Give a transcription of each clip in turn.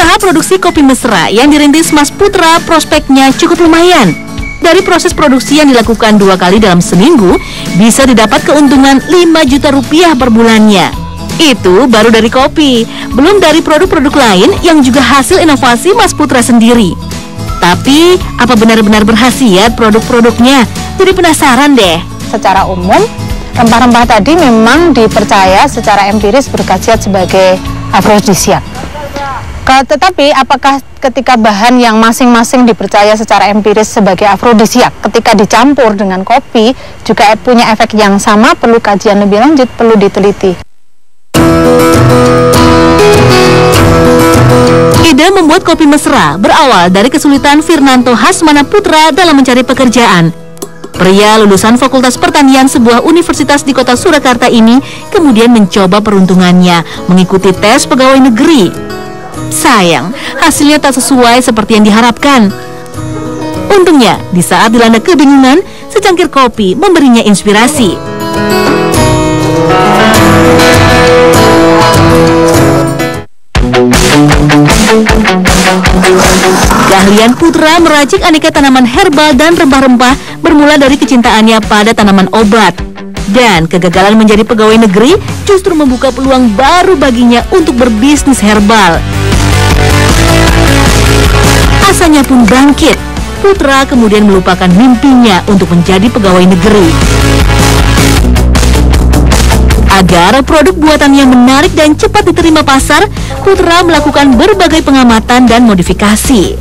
Usaha produksi kopi mesra yang dirintis Mas Putra prospeknya cukup lumayan. Dari proses produksi yang dilakukan 2 kali dalam seminggu, bisa didapat keuntungan 5 juta rupiah per bulannya. Itu baru dari kopi, belum dari produk-produk lain yang juga hasil inovasi Mas Putra sendiri. Tapi, apa benar-benar berkhasiat produk-produknya? Jadi penasaran deh. Secara umum, rempah-rempah tadi memang dipercaya secara empiris berkhasiat sebagai afrodisiak. Tetapi apakah ketika bahan yang masing-masing dipercaya secara empiris sebagai afrodisiak, ketika dicampur dengan kopi juga punya efek yang sama? Perlu kajian lebih lanjut, perlu diteliti. Ide membuat kopi mesra berawal dari kesulitan Firnanto Hasmana Putra dalam mencari pekerjaan. Pria lulusan Fakultas Pertanian sebuah universitas di kota Surakarta ini kemudian mencoba peruntungannya mengikuti tes pegawai negeri. Sayang, hasilnya tak sesuai seperti yang diharapkan. Untungnya, di saat dilanda kebingungan, secangkir kopi memberinya inspirasi. Keahlian Putra meracik aneka tanaman herbal dan rempah-rempah bermula dari kecintaannya pada tanaman obat. Dan kegagalan menjadi pegawai negeri justru membuka peluang baru baginya untuk berbisnis herbal. Asanya pun bangkit. Putra kemudian melupakan mimpinya untuk menjadi pegawai negeri. Agar produk buatannya menarik dan cepat diterima pasar, Putra melakukan berbagai pengamatan dan modifikasi.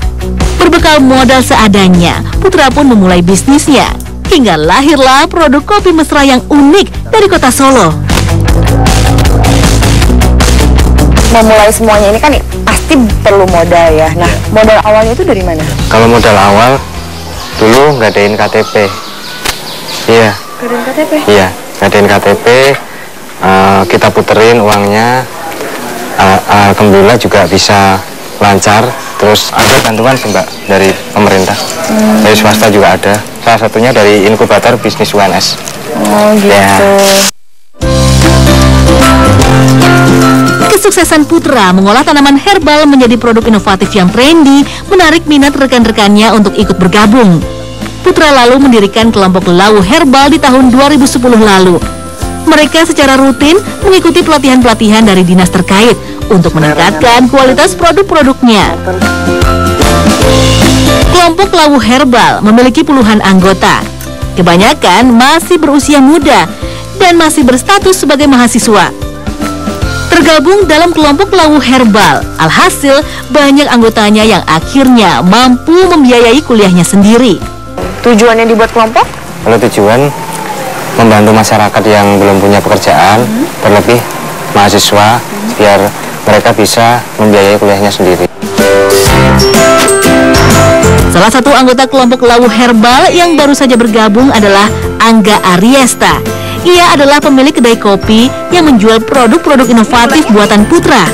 Berbekal modal seadanya, Putra pun memulai bisnisnya. Hingga lahirlah produk kopi mesra yang unik dari kota Solo. Memulai semuanya ini kan pasti perlu modal ya. Nah, modal awalnya itu dari mana? Kalau modal awal, dulu ngadain KTP. Iya. Ngadain KTP? Iya, ngadain KTP. Kita puterin uangnya. Alhamdulillah juga bisa lancar. Terus ada bantuan sih Mbak dari pemerintah. Dari swasta juga ada. Salah satunya dari inkubator bisnis UNS. Oh gitu. Ya. Kesuksesan Putra mengolah tanaman herbal menjadi produk inovatif yang trendy menarik minat rekan-rekannya untuk ikut bergabung. Putra lalu mendirikan kelompok Lawu Herbal di tahun 2010 lalu. Mereka secara rutin mengikuti pelatihan-pelatihan dari dinas terkait untuk meningkatkan kualitas produk-produknya. Kelompok Lawu Herbal memiliki puluhan anggota. Kebanyakan masih berusia muda dan masih berstatus sebagai mahasiswa. Tergabung dalam kelompok Lawu Herbal, alhasil banyak anggotanya yang akhirnya mampu membiayai kuliahnya sendiri. Tujuannya dibuat kelompok? Kalau tujuan membantu masyarakat yang belum punya pekerjaan, terlebih mahasiswa, biar mereka bisa membiayai kuliahnya sendiri. Salah satu anggota kelompok Lawu Herbal yang baru saja bergabung adalah Angga Ariesta. Ia adalah pemilik kedai kopi yang menjual produk-produk inovatif buatan Putra.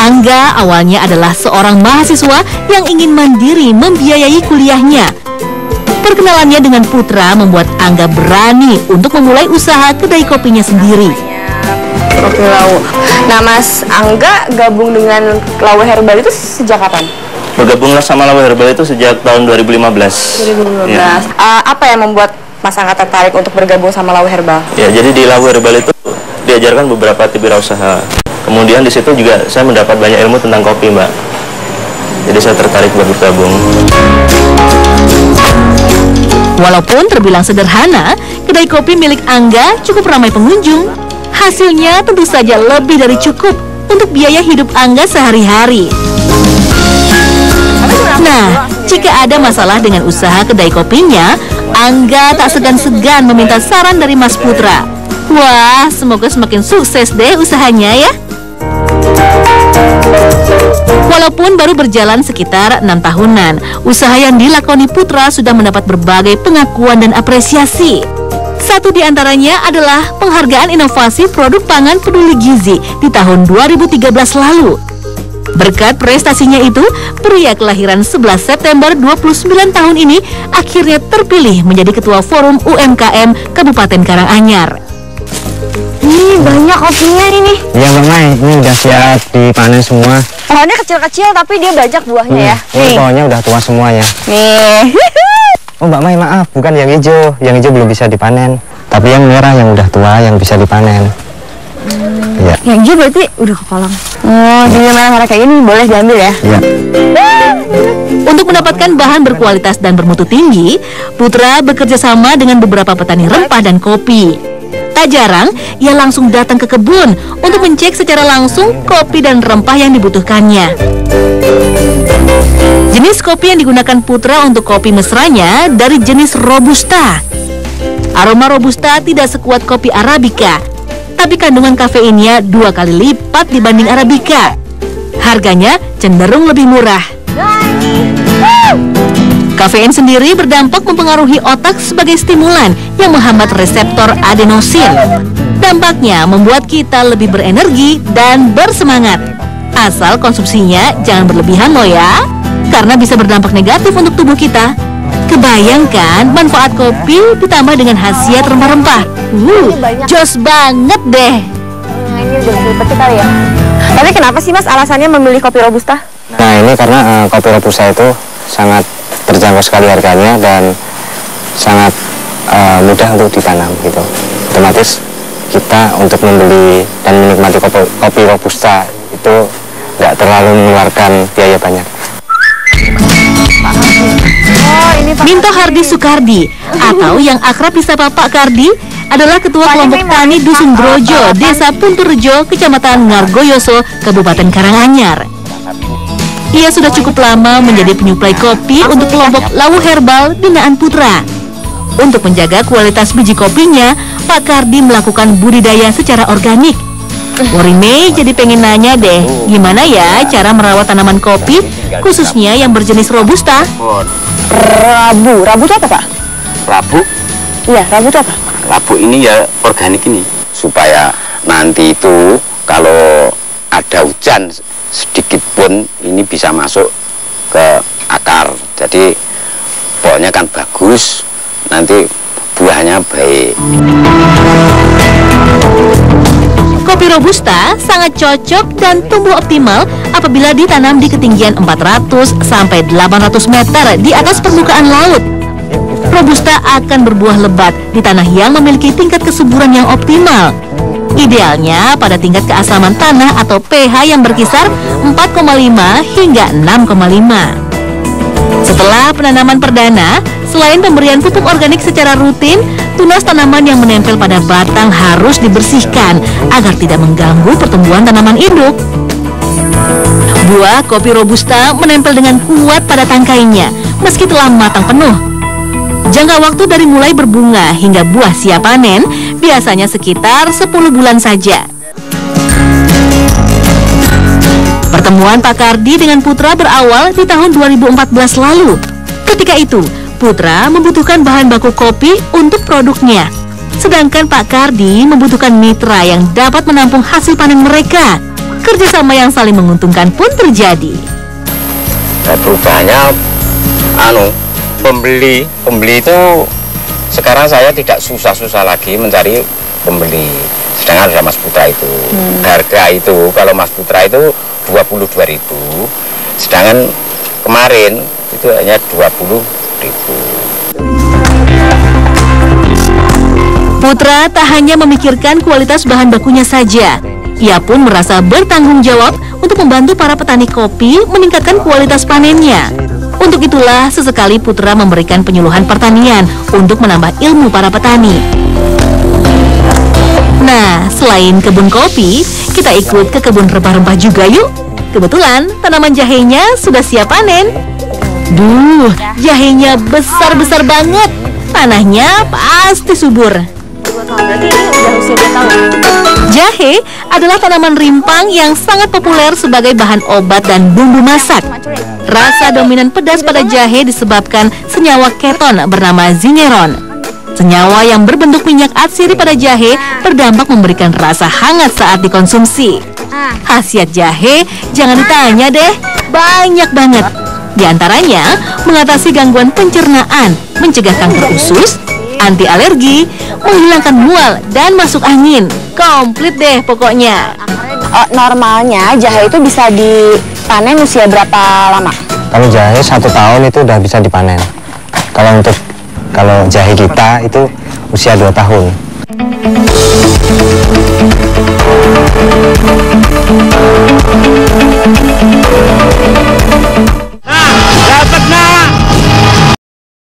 Angga awalnya adalah seorang mahasiswa yang ingin mandiri membiayai kuliahnya. Perkenalannya dengan Putra membuat Angga berani untuk memulai usaha kedai kopinya sendiri. Kopi Lawu. Nah, Mas Angga gabung dengan Lawu Herbal itu sejak kapan? Bergabunglah sama Lawu Herbal itu sejak tahun 2015. 2015. Ya. Apa yang membuat Mas Angga tertarik untuk bergabung sama Lawu Herbal? Ya, jadi di Lawu Herbal itu diajarkan beberapa tip wirausaha. Kemudian di situ juga saya mendapat banyak ilmu tentang kopi, Mbak. Jadi saya tertarik buat bergabung. Walaupun terbilang sederhana, kedai kopi milik Angga cukup ramai pengunjung. Hasilnya tentu saja lebih dari cukup untuk biaya hidup Angga sehari-hari. Nah, jika ada masalah dengan usaha kedai kopinya, Angga tak segan-segan meminta saran dari Mas Putra. Wah, semoga semakin sukses deh usahanya ya. Walaupun baru berjalan sekitar 6 tahunan, usaha yang dilakoni Putra sudah mendapat berbagai pengakuan dan apresiasi. Satu di antaranya adalah penghargaan inovasi produk pangan peduli gizi di tahun 2013 lalu. Berkat prestasinya itu, pria kelahiran 11 September 29 tahun ini akhirnya terpilih menjadi Ketua Forum UMKM Kabupaten Karanganyar. Ih, banyak kopinya ini. Iya Bang Mai, ini udah siap dipanen semua. Pohonnya kecil-kecil tapi dia banyak buahnya ya. Ini pohonnya udah tua semuanya. Nih. Oh Mbak Mai, maaf, bukan yang hijau. Yang hijau belum bisa dipanen. Tapi yang merah yang udah tua yang bisa dipanen. Iya. Yang hijau berarti udah kepalang. Oh, jadi merah-merah kayak gini boleh diambil ya? Iya. Untuk mendapatkan bahan berkualitas dan bermutu tinggi, Putra bekerja sama dengan beberapa petani rempah dan kopi. Tak jarang, ia langsung datang ke kebun untuk mencek secara langsung kopi dan rempah yang dibutuhkannya. Jenis kopi yang digunakan Putra untuk kopi mesranya dari jenis Robusta. Aroma Robusta tidak sekuat kopi Arabica, tapi kandungan kafeinnya 2 kali lipat dibanding Arabica. Harganya cenderung lebih murah. Kafein sendiri berdampak mempengaruhi otak sebagai stimulan yang menghambat reseptor adenosin. Dampaknya membuat kita lebih berenergi dan bersemangat. Asal konsumsinya jangan berlebihan loh ya, karena bisa berdampak negatif untuk tubuh kita. Kebayangkan manfaat kopi ditambah dengan khasiat rempah-rempah. Jos banget deh. Ini udah seperti kali ya. Tapi kenapa sih Mas alasannya memilih kopi Robusta? Nah ini karena kopi Robusta itu sangat terjangkau sekali harganya dan sangat mudah untuk ditanam gitu. Otomatis kita untuk membeli dan menikmati kopi Robusta itu nggak terlalu mengeluarkan biaya banyak. Minto Hardi Sukardi atau yang akrab disapa Pak Kardi adalah Ketua Kelompok Tani Dusun Grojo, Desa Punturjo, Kecamatan Ngargoyoso, Kabupaten Karanganyar. Ia sudah cukup lama menjadi penyuplai kopi untuk kelompok Lawu Herbal binaan Putra. Untuk menjaga kualitas biji kopinya, Pak Kardi melakukan budidaya secara organik. Worime jadi pengen nanya deh, gimana ya cara merawat tanaman kopi, khususnya yang berjenis Robusta? Rabu itu apa Pak? Rabu? Iya, rabu itu apa? Rabu ini ya organik ini, supaya nanti itu kalau ada hujan sedikit pun ini bisa masuk ke akar, jadi pohonnya kan bagus, nanti buahnya baik. Kopi Robusta sangat cocok dan tumbuh optimal apabila ditanam di ketinggian 400 sampai 800 meter di atas permukaan laut. Robusta akan berbuah lebat di tanah yang memiliki tingkat kesuburan yang optimal. Idealnya pada tingkat keasaman tanah atau pH yang berkisar 4,5 hingga 6,5. Setelah penanaman perdana, selain pemberian pupuk organik secara rutin, tunas tanaman yang menempel pada batang harus dibersihkan agar tidak mengganggu pertumbuhan tanaman induk. Buah kopi Robusta menempel dengan kuat pada tangkainya meski telah matang penuh. Jangka waktu dari mulai berbunga hingga buah siap panen biasanya sekitar 10 bulan saja. Pertemuan Pak Kardi dengan Putra berawal di tahun 2014 lalu. Ketika itu, Putra membutuhkan bahan baku kopi untuk produknya. Sedangkan Pak Kardi membutuhkan mitra yang dapat menampung hasil panen mereka. Kerjasama yang saling menguntungkan pun terjadi. Perubahannya, pembeli itu sekarang saya tidak susah-susah lagi mencari pembeli. Sedangkan ada Mas Putra itu, harga itu kalau Mas Putra itu 22.000, sedangkan kemarin itu hanya 20.000. Putra tak hanya memikirkan kualitas bahan bakunya saja, ia pun merasa bertanggung jawab untuk membantu para petani kopi meningkatkan kualitas panennya. Untuk itulah sesekali Putra memberikan penyuluhan pertanian untuk menambah ilmu para petani. Nah, selain kebun kopi, kita ikut ke kebun rempah-rempah juga yuk. Kebetulan tanaman jahenya sudah siap panen. Duh, jahenya besar-besar banget. Tanahnya pasti subur. Berarti ini udah usia 2 tahun. Jahe adalah tanaman rimpang yang sangat populer sebagai bahan obat dan bumbu masak. Rasa dominan pedas pada jahe disebabkan senyawa keton bernama zingeron. Senyawa yang berbentuk minyak atsiri pada jahe berdampak memberikan rasa hangat saat dikonsumsi. Khasiat jahe jangan ditanya deh, banyak banget. Di antaranya mengatasi gangguan pencernaan, mencegah kanker usus, anti alergi, menghilangkan mual dan masuk angin. Komplit deh pokoknya. Normalnya jahe itu bisa dipanen usia berapa lama? Kalau jahe 1 tahun itu udah bisa dipanen. Kalau jahe kita itu usia 2 tahun.